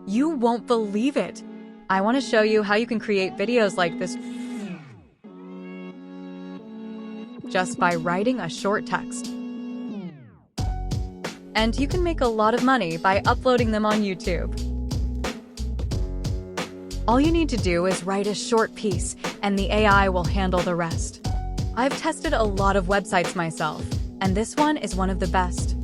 You won't believe it. I want to show you how you can create videos like this just by writing a short text. And you can make a lot of money by uploading them on YouTube. All you need to do is write a short piece, and the AI will handle the rest. I've tested a lot of websites myself, and this one is one of the best.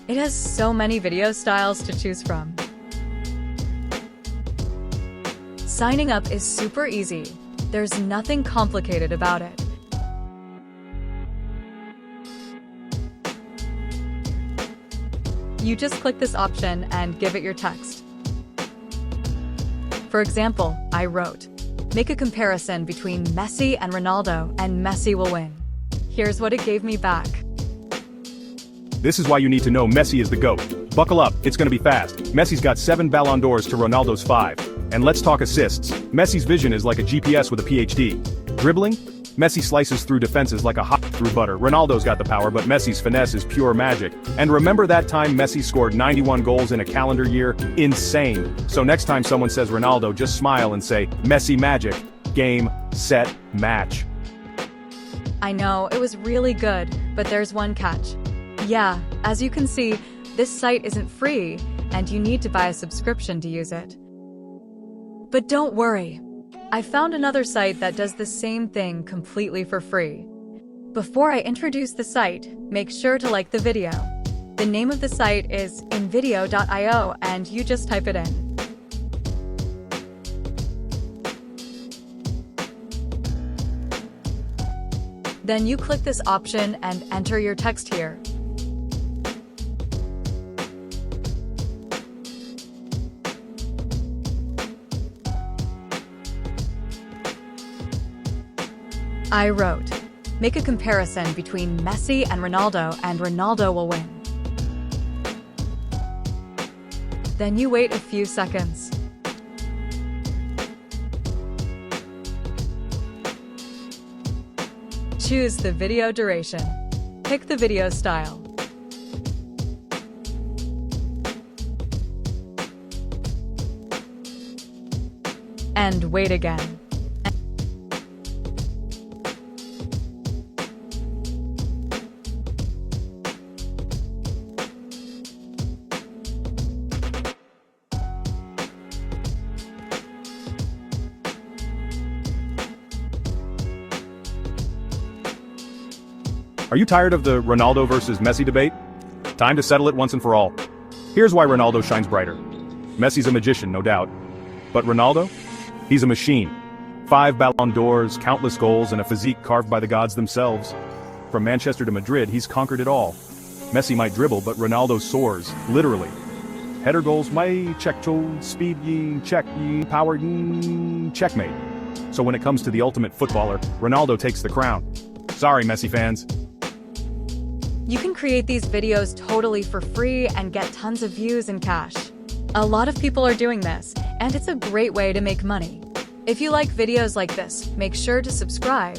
It has so many video styles to choose from. Signing up is super easy. There's nothing complicated about it. You just click this option and give it your text. For example, I wrote, "Make a comparison between Messi and Ronaldo, and Messi will win." Here's what it gave me back. This is why you need to know Messi is the GOAT. Buckle up, it's gonna be fast. Messi's got 7 Ballon d'Ors to Ronaldo's 5. And let's talk assists. Messi's vision is like a GPS with a PhD. Dribbling? Messi slices through defenses like a hot through butter. Ronaldo's got the power, but Messi's finesse is pure magic. And remember that time Messi scored 91 goals in a calendar year? Insane. So next time someone says Ronaldo, just smile and say, Messi magic. Game, set, match. I know, it was really good, but there's one catch. Yeah, as you can see, this site isn't free, and you need to buy a subscription to use it. But don't worry. I found another site that does the same thing completely for free. Before I introduce the site, make sure to like the video. The name of the site is invideo.io, and you just type it in. Then you click this option and enter your text here. I wrote, "Make a comparison between Messi and Ronaldo will win." Then you wait a few seconds. Choose the video duration. Pick the video style. And wait again. Are you tired of the Ronaldo versus Messi debate? Time to settle it once and for all. Here's why Ronaldo shines brighter. Messi's a magician, no doubt. But Ronaldo? He's a machine. 5 Ballon d'Ors, countless goals, and a physique carved by the gods themselves. From Manchester to Madrid, he's conquered it all. Messi might dribble, but Ronaldo soars, literally. Header goals, my check toe, speed ye, check ye, power ye, checkmate. So when it comes to the ultimate footballer, Ronaldo takes the crown. Sorry, Messi fans. You can create these videos totally for free and get tons of views and cash. A lot of people are doing this, and it's a great way to make money. If you like videos like this, make sure to subscribe.